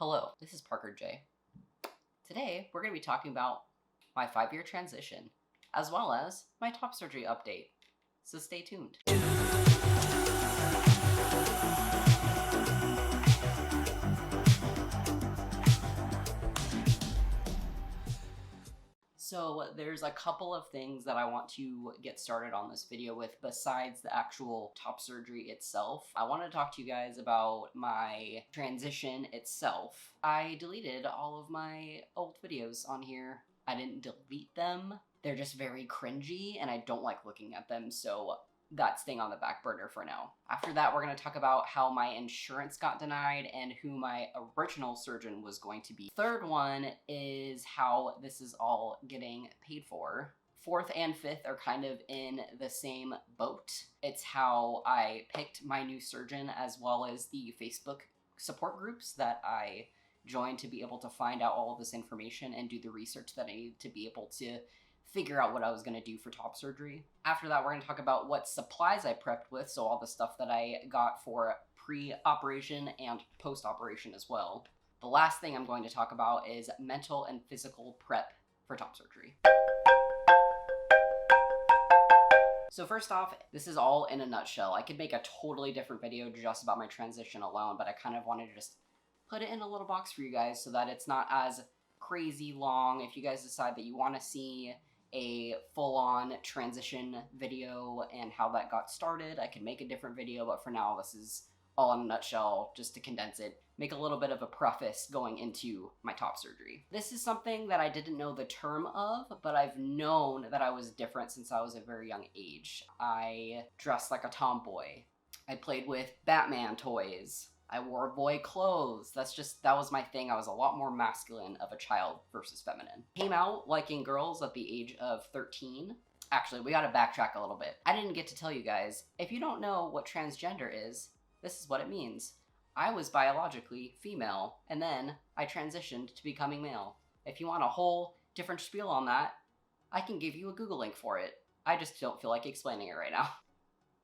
Hello, this is Parker J. Today, we're going to be talking about my 5-year transition, as well as my top surgery update. So stay tuned. So there's a couple of things that I want to get started on this video with besides the actual top surgery itself. I want to talk to you guys about my transition itself. I deleted all of my old videos on here. I didn't delete them. They're just very cringy and I don't like looking at them, so that's staying on the back burner for now. After that, we're going to talk about how my insurance got denied and who my original surgeon was going to be. Third one is how this is all getting paid for. Fourth and fifth are kind of in the same boat. It's how I picked my new surgeon, as well as the Facebook support groups that I joined to be able to find out all of this information and do the research that I need to be able to figure out what I was going to do for top surgery. After that, we're going to talk about what supplies I prepped with, so all the stuff that I got for pre-operation and post-operation as well. The last thing I'm going to talk about is mental and physical prep for top surgery. So first off, this is all in a nutshell. I could make a totally different video just about my transition alone, but I kind of wanted to just put it in a little box for you guys so that it's not as crazy long. If you guys decide that you want to see a full-on transition video and how that got started, I can make a different video, but for now this is all in a nutshell, just to condense it, make a little bit of a preface going into my top surgery. This is something that I didn't know the term of, but I've known that I was different since I was a very young age. I dressed like a tomboy. I played with Batman toys. I wore boy clothes. That was my thing. I was a lot more masculine of a child versus feminine. Came out liking girls at the age of 13. Actually, we gotta backtrack a little bit. I didn't get to tell you guys. If you don't know what transgender is, this is what it means. I was biologically female, and then I transitioned to becoming male. If you want a whole different spiel on that, I can give you a Google link for it. I just don't feel like explaining it right now.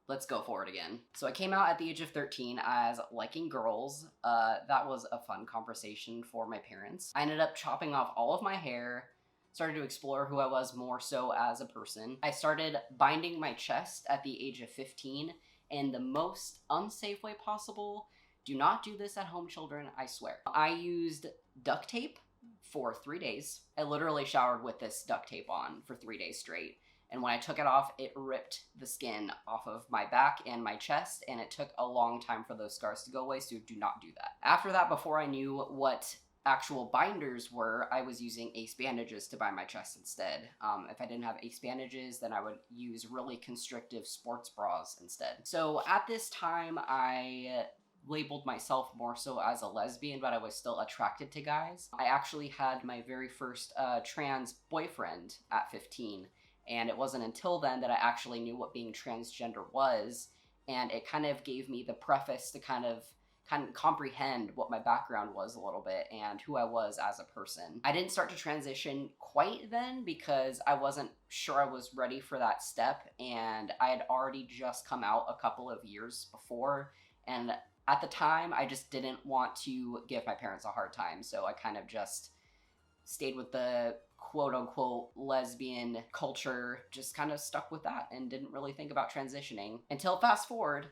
Let's go for it again. So I came out at the age of 13 as liking girls. That was a fun conversation for my parents. I ended up chopping off all of my hair, started to explore who I was more so as a person. I started binding my chest at the age of 15 in the most unsafe way possible. Do not do this at home, children, I swear. I used duct tape for 3 days. I literally showered with this duct tape on for 3 days straight. And when I took it off, it ripped the skin off of my back and my chest, and it took a long time for those scars to go away, so do not do that. After that, before I knew what actual binders were, I was using ace bandages to bind my chest instead. If I didn't have ace bandages, then I would use really constrictive sports bras instead. So at this time, I labeled myself more so as a lesbian, but I was still attracted to guys. I actually had my very first trans boyfriend at 15. And it wasn't until then that I actually knew what being transgender was, and it kind of gave me the preface to kind of comprehend what my background was a little bit and who I was as a person. I didn't start to transition quite then because I wasn't sure I was ready for that step, and I had already just come out a couple of years before, and at the time I just didn't want to give my parents a hard time, so I kind of just stayed with the quote-unquote lesbian culture, just kind of stuck with that and didn't really think about transitioning until fast forward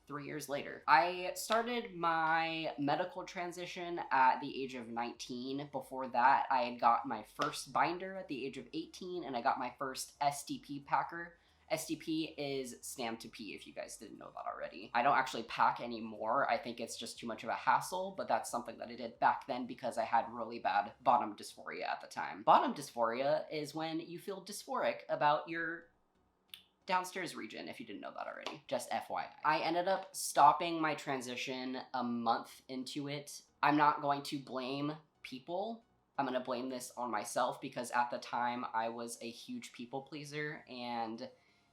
3 years later. I started my medical transition at the age of 19. Before that, I had got my first binder at the age of 18, and I got my first STP packer. STP is stand to pee, if you guys didn't know that already. I don't actually pack anymore. I think it's just too much of a hassle, but that's something that I did back then because I had really bad bottom dysphoria at the time. Bottom dysphoria is when you feel dysphoric about your downstairs region, if you didn't know that already. Just FYI. I ended up stopping my transition a month into it. I'm not going to blame people. I'm going to blame this on myself because at the time I was a huge people pleaser, and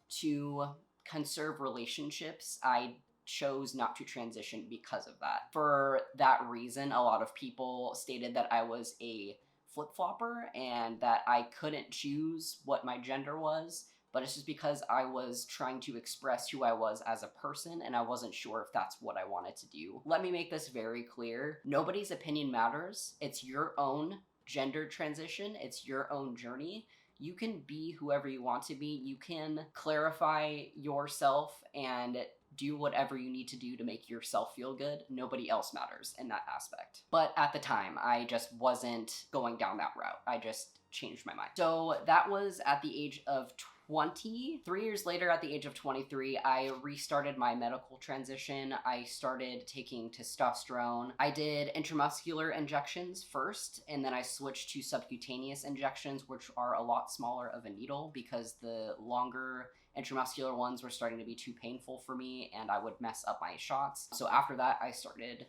to conserve relationships, I chose not to transition because of that. For that reason, a lot of people stated that I was a flip-flopper and that I couldn't choose what my gender was, but it's just because I was trying to express who I was as a person and I wasn't sure if that's what I wanted to do. Let me make this very clear. Nobody's opinion matters. It's your own gender transition. It's your own journey. You can be whoever you want to be. You can clarify yourself and do whatever you need to do to make yourself feel good. Nobody else matters in that aspect. But at the time, I just wasn't going down that route. I just changed my mind. So that was at the age of 20. 3 years later, at the age of 23, I restarted my medical transition. I started taking testosterone. I did intramuscular injections first, and then I switched to subcutaneous injections, which are a lot smaller of a needle because the longer intramuscular ones were starting to be too painful for me and I would mess up my shots. So after that, I started...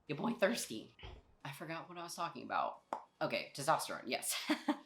Your boy thirsty. I forgot what I was talking about. Okay, testosterone, yes.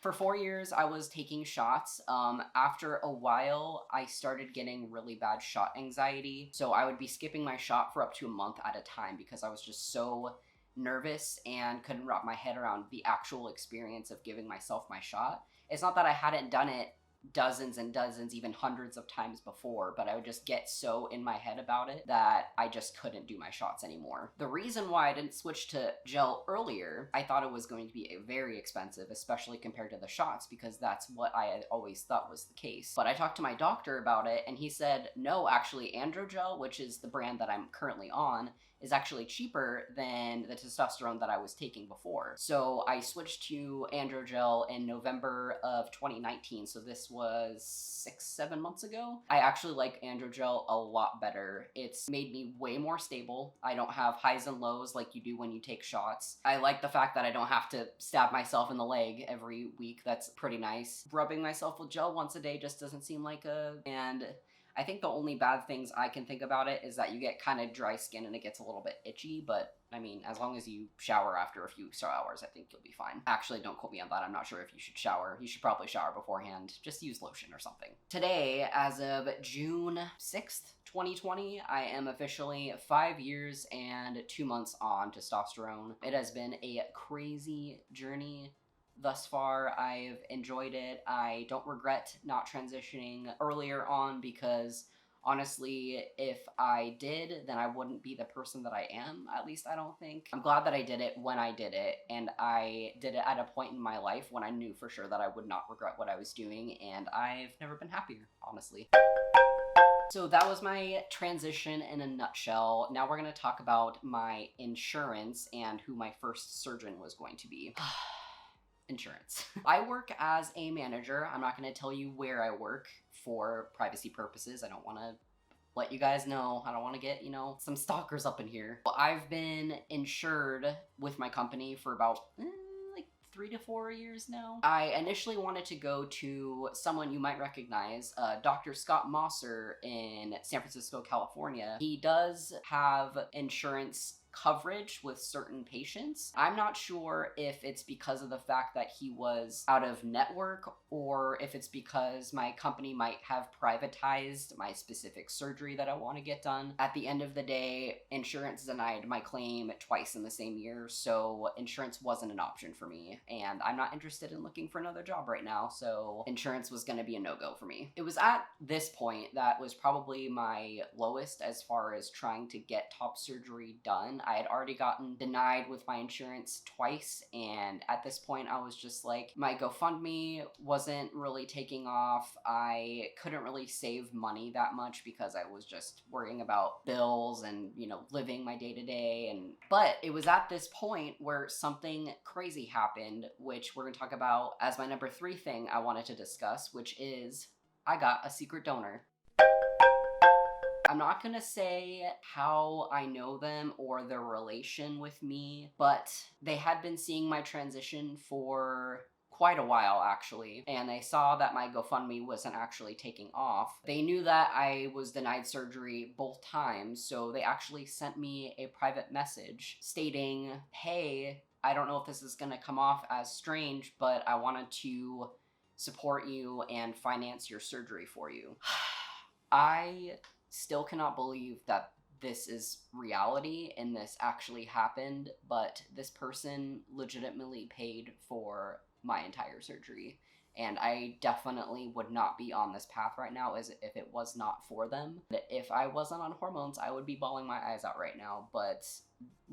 For 4 years, I was taking shots. After a while, I started getting really bad shot anxiety. So I would be skipping my shot for up to a month at a time because I was just so nervous and couldn't wrap my head around the actual experience of giving myself my shot. It's not that I hadn't done it dozens and dozens, even hundreds of times before, but I would just get so in my head about it that I just couldn't do my shots anymore. The reason why I didn't switch to gel earlier, I thought it was going to be very expensive, especially compared to the shots, because that's what I had always thought was the case. But I talked to my doctor about it, and he said, no, actually, Androgel, which is the brand that I'm currently on, is actually cheaper than the testosterone that I was taking before. So I switched to Androgel in November of 2019, so this was 6-7 months ago. I actually like Androgel a lot better. It's made me way more stable. I don't have highs and lows like you do when you take shots. I like the fact that I don't have to stab myself in the leg every week. That's pretty nice. Rubbing myself with gel once a day just doesn't seem like and I think the only bad things I can think about it is that you get kind of dry skin and it gets a little bit itchy, but I mean, as long as you shower after a few hours, I think you'll be fine. Actually, don't quote me on that. I'm not sure if you should shower. You should probably shower beforehand. Just use lotion or something. Today, as of June 6th, 2020, I am officially 5 years and 2 months on testosterone. It has been a crazy journey. Thus far, I've enjoyed it. I don't regret not transitioning earlier on because honestly, if I did, then I wouldn't be the person that I am, at least I don't think. I'm glad that I did it when I did it, and I did it at a point in my life when I knew for sure that I would not regret what I was doing, and I've never been happier, honestly. So that was my transition in a nutshell. Now we're going to talk about my insurance and who my first surgeon was going to be. Insurance. I work as a manager. I'm not going to tell you where I work for privacy purposes. I don't want to let you guys know. I don't want to get, some stalkers up in here. I've been insured with my company for about like 3 to 4 years now. I initially wanted to go to someone you might recognize, Dr. Scott Mosser in San Francisco, California. He does have insurance coverage with certain patients. I'm not sure if it's because of the fact that he was out of network or if it's because my company might have privatized my specific surgery that I want to get done. At the end of the day, insurance denied my claim twice in the same year, so insurance wasn't an option for me, and I'm not interested in looking for another job right now, so insurance was going to be a no-go for me. It was at this point that was probably my lowest as far as trying to get top surgery done. I had already gotten denied with my insurance twice, and at this point I was just like, my GoFundMe wasn't really taking off. I couldn't really save money that much because I was just worrying about bills and, living my day-to-day. But it was at this point where something crazy happened, which we're going to talk about as my number 3 thing I wanted to discuss, which is I got a secret donor. I'm not gonna say how I know them or their relation with me, but they had been seeing my transition for quite a while, actually, and they saw that my GoFundMe wasn't actually taking off. They knew that I was denied surgery both times, so they actually sent me a private message stating, hey, I don't know if this is gonna come off as strange, but I wanted to support you and finance your surgery for you. I still cannot believe that this is reality and this actually happened, but this person legitimately paid for my entire surgery. And I definitely would not be on this path right now as if it was not for them. If I wasn't on hormones, I would be bawling my eyes out right now. But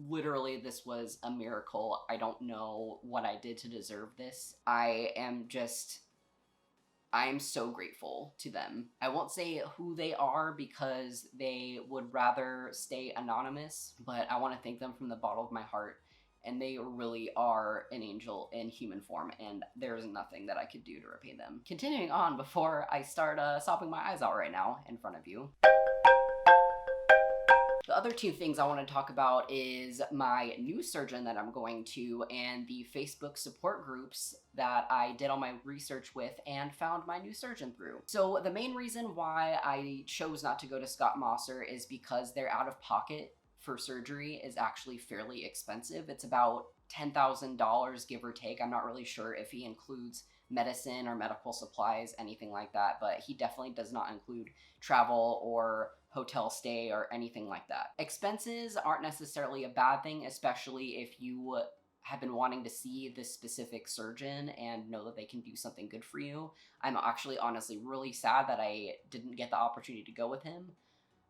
literally, this was a miracle. I don't know what I did to deserve this. I'm so grateful to them. I won't say who they are because they would rather stay anonymous, but I want to thank them from the bottom of my heart. And they really are an angel in human form, and there's nothing that I could do to repay them. Continuing on before I start sobbing my eyes out right now in front of you. The other two things I want to talk about is my new surgeon that I'm going to and the Facebook support groups that I did all my research with and found my new surgeon through. So the main reason why I chose not to go to Scott Mosser is because they're out of pocket for surgery is actually fairly expensive. It's about $10,000 give or take. I'm not really sure if he includes medicine or medical supplies, anything like that, but he definitely does not include travel or hotel stay or anything like that. Expenses aren't necessarily a bad thing, especially if you have been wanting to see this specific surgeon and know that they can do something good for you. I'm actually honestly really sad that I didn't get the opportunity to go with him,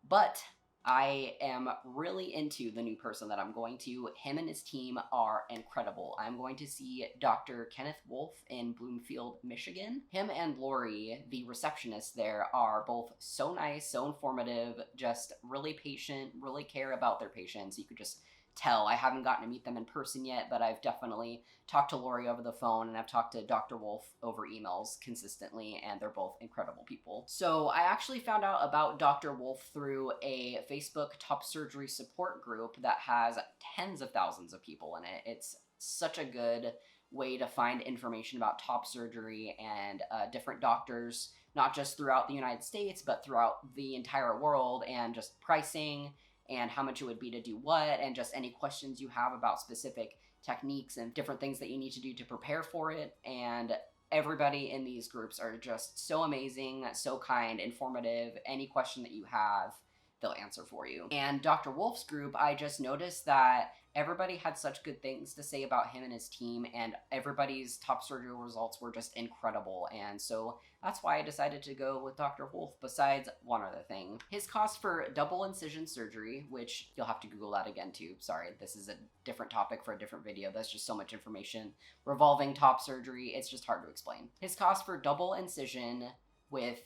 but I am really into the new person that I'm going to. Him and his team are incredible. I'm going to see Dr. Kenneth Wolf in Bloomfield, Michigan. Him and Lori, the receptionist there, are both so nice, so informative, just really patient, really care about their patients. You could just tell. I haven't gotten to meet them in person yet, but I've definitely talked to Lori over the phone, and I've talked to Dr. Wolf over emails consistently, and they're both incredible people. So I actually found out about Dr. Wolf through a Facebook top surgery support group that has tens of thousands of people in it. It's such a good way to find information about top surgery and different doctors, not just throughout the United States, but throughout the entire world, and just pricing and how much it would be to do what, and just any questions you have about specific techniques and different things that you need to do to prepare for it. And everybody in these groups are just so amazing, so kind, informative. Any question that you have, they'll answer for you. And Dr. Wolf's group, I just noticed that everybody had such good things to say about him and his team, and everybody's top surgery results were just incredible. And so that's why I decided to go with Dr. Wolf, besides one other thing. His cost for double incision surgery, which you'll have to Google that again too. Sorry, this is a different topic for a different video. That's just so much information revolving top surgery. It's just hard to explain. His cost for double incision with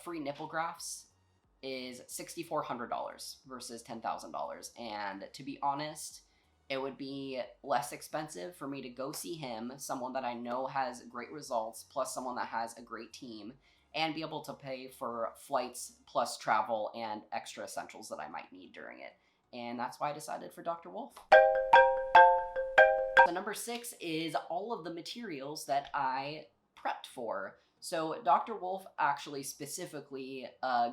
free nipple grafts is $6,400 versus $10,000. And to be honest, it would be less expensive for me to go see him, someone that I know has great results, plus someone that has a great team, and be able to pay for flights plus travel and extra essentials that I might need during it. And that's why I decided for Dr. Wolf. So number 6 is all of the materials that I prepped for. So Dr. Wolf actually specifically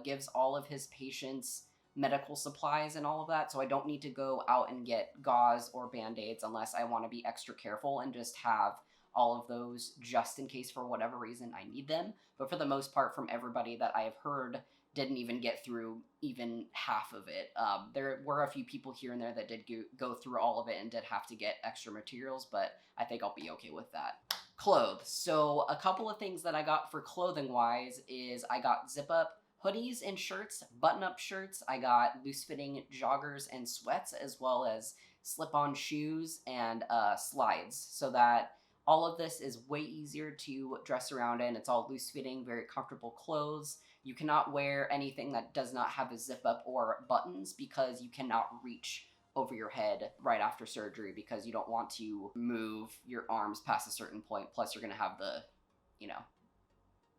gives all of his patients medical supplies and all of that, so I don't need to go out and get gauze or band-aids unless I want to be extra careful and just have all of those just in case for whatever reason I need them. But for the most part, from everybody that I have heard, didn't even get through even half of it. There were a few people here and there that did go through all of it and did have to get extra materials, but I think I'll be okay with that. Clothes. So a couple of things that I got for clothing wise is I got zip-up hoodies and shirts, button-up shirts. I got loose-fitting joggers and sweats, as well as slip-on shoes and slides, so that all of this is way easier to dress around in. It's all loose-fitting, very comfortable clothes. You cannot wear anything that does not have a zip-up or buttons because you cannot reach over your head right after surgery because you don't want to move your arms past a certain point. Plus, you're going to have the,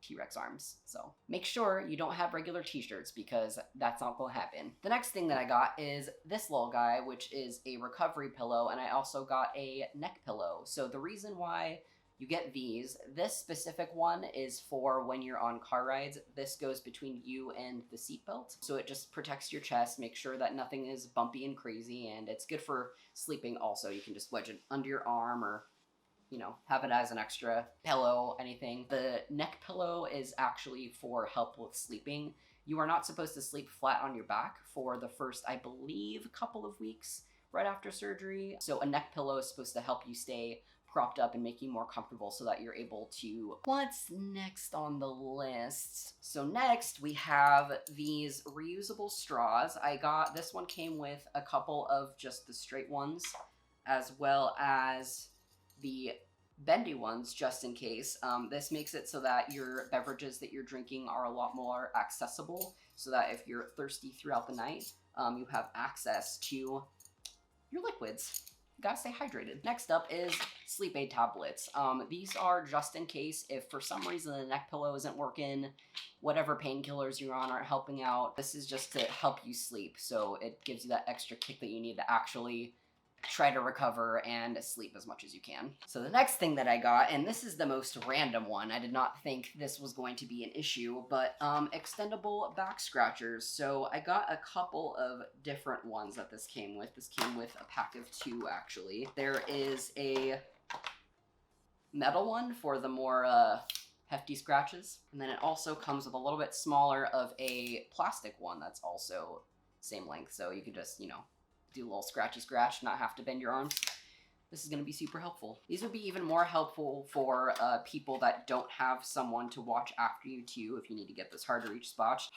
T-Rex arms. So make sure you don't have regular t-shirts because that's not going to happen. The next thing that I got is this little guy, which is a recovery pillow, and I also got a neck pillow. So the reason why you get these, this specific one is for when you're on car rides. This goes between you and the seatbelt, so it just protects your chest, make sure that nothing is bumpy and crazy, and it's good for sleeping also. You can just wedge it under your arm or have it as an extra pillow, anything. The neck pillow is actually for help with sleeping. You are not supposed to sleep flat on your back for the first, I believe, couple of weeks right after surgery. So a neck pillow is supposed to help you stay propped up and make you more comfortable so that you're able to. What's next on the list? So next we have these reusable straws. This one came with a couple of just the straight ones, as well as the bendy ones just in case. This makes it so that your beverages that you're drinking are a lot more accessible, so that if you're thirsty throughout the night, you have access to your liquids. You gotta stay hydrated. Next up is sleep aid tablets. These are just in case if for some reason the neck pillow isn't working, whatever painkillers you're on aren't helping out. This is just to help you sleep, so it gives you that extra kick that you need to actually try to recover and sleep as much as you can. So the next thing that I got, and this is the most random one, I did not think this was going to be an issue, but extendable back scratchers. So I got a couple of different ones that this came with. This came with a pack of 2, actually. There is a metal one for the more hefty scratches, and then it also comes with a little bit smaller of a plastic one that's also same length, so you can just, you know, do a little scratchy scratch, not have to bend your arms. This is going to be super helpful. These would be even more helpful for people that don't have someone to watch after you too, if you need to get this hard to reach spots.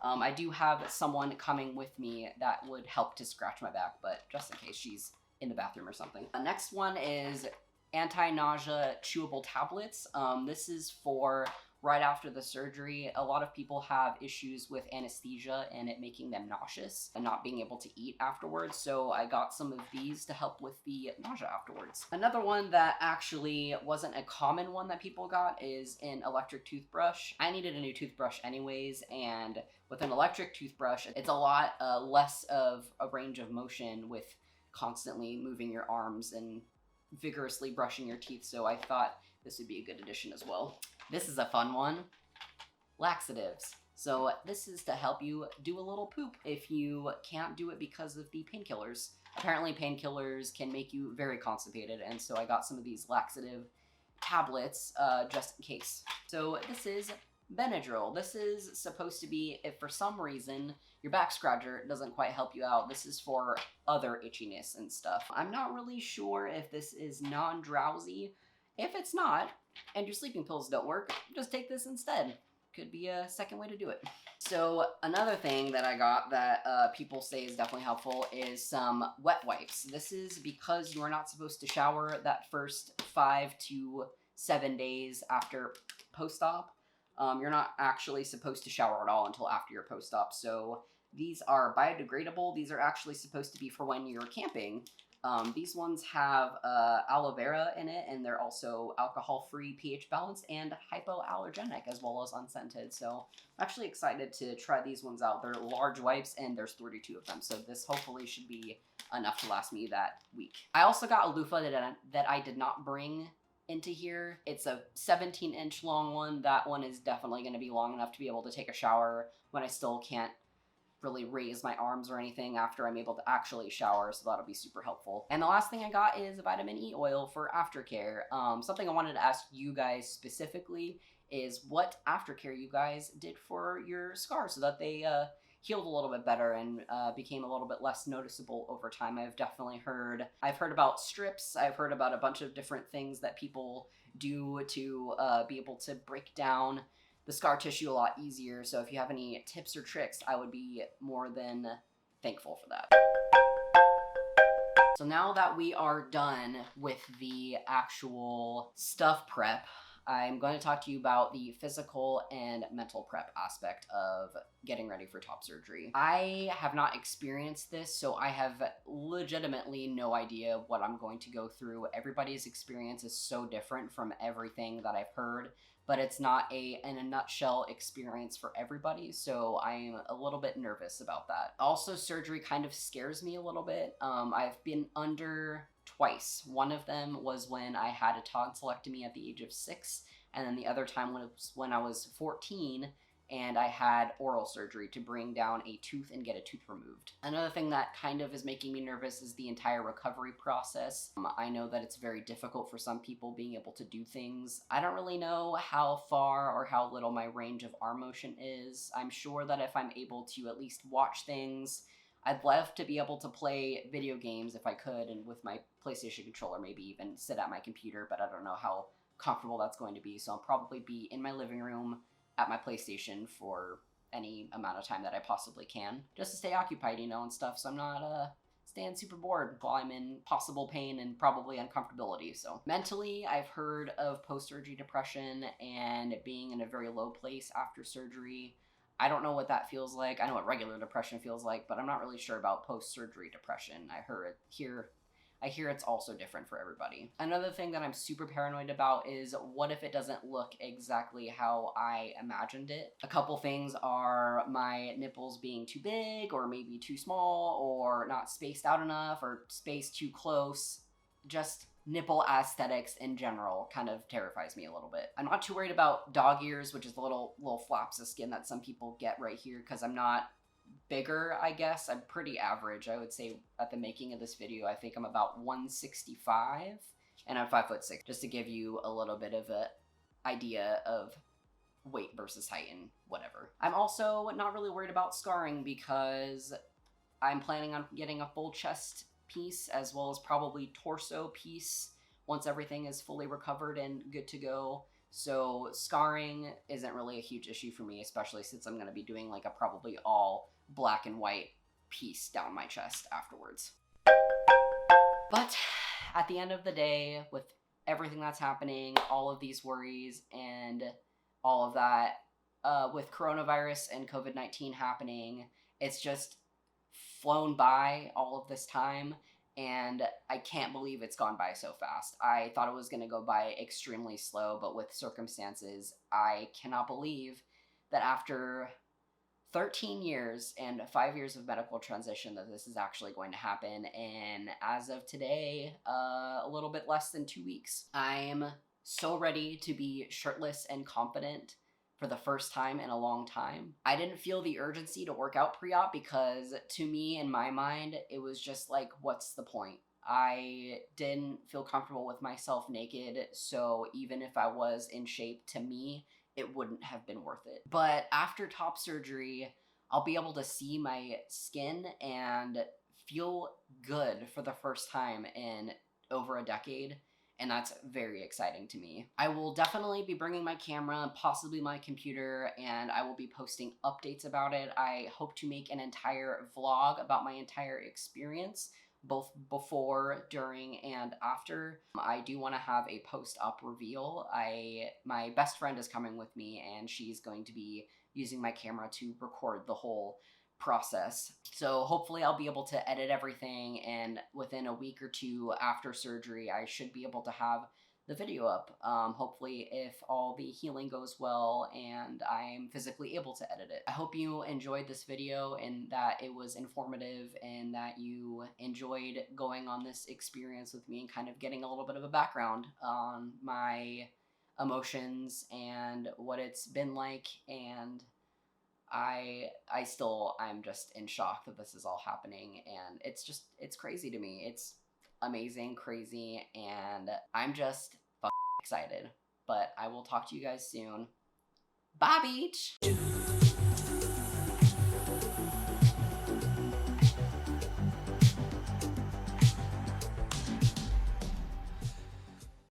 I do have someone coming with me that would help to scratch my back, but just in case she's in the bathroom or something. The next one is anti-nausea chewable tablets. This is for right after the surgery. A lot of people have issues with anesthesia and it making them nauseous and not being able to eat afterwards, so I got some of these to help with the nausea afterwards. Another one that actually wasn't a common one that people got is an electric toothbrush. I needed a new toothbrush anyways, and with an electric toothbrush, it's a lot less of a range of motion with constantly moving your arms and vigorously brushing your teeth, so I thought this would be a good addition as well. This is a fun one. Laxatives. So this is to help you do a little poop if you can't do it because of the painkillers. Apparently painkillers can make you very constipated, and so I got some of these laxative tablets just in case. So this is Benadryl. This is supposed to be if for some reason your back scratcher doesn't quite help you out. This is for other itchiness and stuff. I'm not really sure if this is non-drowsy. If it's not, and your sleeping pills don't work, just take this instead. Could be a second way to do it. So another thing that I got that people say is definitely helpful is some wet wipes. This is because you are not supposed to shower that first 5 to 7 days after post-op. You're not actually supposed to shower at all until after your post-op. So these are biodegradable. These are actually supposed to be for when you're camping. These ones have aloe vera in it, and they're also alcohol-free, pH balanced, and hypoallergenic, as well as unscented. So I'm actually excited to try these ones out. They're large wipes, and there's 32 of them, so this hopefully should be enough to last me that week. I also got a loofah that I did not bring into here. It's a 17-inch long one. That one is definitely going to be long enough to be able to take a shower when I still can't really raise my arms or anything after I'm able to actually shower, so that'll be super helpful. And the last thing I got is vitamin E oil for aftercare. Something I wanted to ask you guys specifically is what aftercare you guys did for your scars so that they healed a little bit better and became a little bit less noticeable over time. I've heard about strips. I've heard about a bunch of different things that people do to be able to break down the scar tissue a lot easier. So if you have any tips or tricks, I would be more than thankful for that. So now that we are done with the actual stuff prep, I'm going to talk to you about the physical and mental prep aspect of getting ready for top surgery. I have not experienced this, so I have legitimately no idea what I'm going to go through. Everybody's experience is so different from everything that I've heard, but it's not in a nutshell experience for everybody, so I'm a little bit nervous about that. Also, surgery kind of scares me a little bit. I've been under twice. One of them was when I had a tonsillectomy at the age of 6, and then the other time was when I was 14, and I had oral surgery to bring down a tooth and get a tooth removed. Another thing that kind of is making me nervous is the entire recovery process. I know that it's very difficult for some people being able to do things. I don't really know how far or how little my range of arm motion is. I'm sure that if I'm able to at least watch things, I'd love to be able to play video games if I could, and with my PlayStation controller, maybe even sit at my computer, but I don't know how comfortable that's going to be, so I'll probably be in my living room at my PlayStation for any amount of time that I possibly can, just to stay occupied, you know, and stuff, so I'm not staying super bored while I'm in possible pain and probably uncomfortability. So mentally, I've heard of post-surgery depression and being in a very low place after surgery. I don't know what that feels like. I know what regular depression feels like, but I'm not really sure about post-surgery depression. I hear it's also different for everybody. Another thing that I'm super paranoid about is what if it doesn't look exactly how I imagined it? A couple things are my nipples being too big or maybe too small or not spaced out enough or spaced too close. Just nipple aesthetics in general kind of terrifies me a little bit. I'm not too worried about dog ears, which is the little flaps of skin that some people get right here, because I'm not bigger, I guess. I'm pretty average. I would say at the making of this video, I think I'm about 165 and I'm 5'6", just to give you a little bit of an idea of weight versus height and whatever. I'm also not really worried about scarring because I'm planning on getting a full chest piece as well as probably torso piece once everything is fully recovered and good to go. So scarring isn't really a huge issue for me, especially since I'm going to be doing like a probably all black and white piece down my chest afterwards. But at the end of the day, with everything that's happening, all of these worries and all of that, with coronavirus and COVID-19 happening, it's just flown by all of this time, and I can't believe it's gone by so fast. I thought it was going to go by extremely slow, but with circumstances, I cannot believe that after 13 years and 5 years of medical transition that this is actually going to happen, and as of today, a little bit less than 2 weeks. I'm so ready to be shirtless and confident for the first time in a long time. I didn't feel the urgency to work out pre-op because to me, in my mind, it was just like, what's the point? I didn't feel comfortable with myself naked, so even if I was in shape, to me, it wouldn't have been worth it. But after top surgery, I'll be able to see my skin and feel good for the first time in over a decade, and that's very exciting to me. I will definitely be bringing my camera, possibly my computer, and I will be posting updates about it. I hope to make an entire vlog about my entire experience, both before, during, and after. I do want to have a post-op reveal. My best friend is coming with me, and she's going to be using my camera to record the whole process. So hopefully I'll be able to edit everything, and within a week or two after surgery, I should be able to have the video up. Hopefully if all the healing goes well and I'm physically able to edit it. I hope you enjoyed this video and that it was informative and that you enjoyed going on this experience with me and kind of getting a little bit of a background on my emotions and what it's been like. And I'm just in shock that this is all happening, and it's crazy to me. It's amazing, crazy, and I'm just excited. But I will talk to you guys soon. Bye, beach!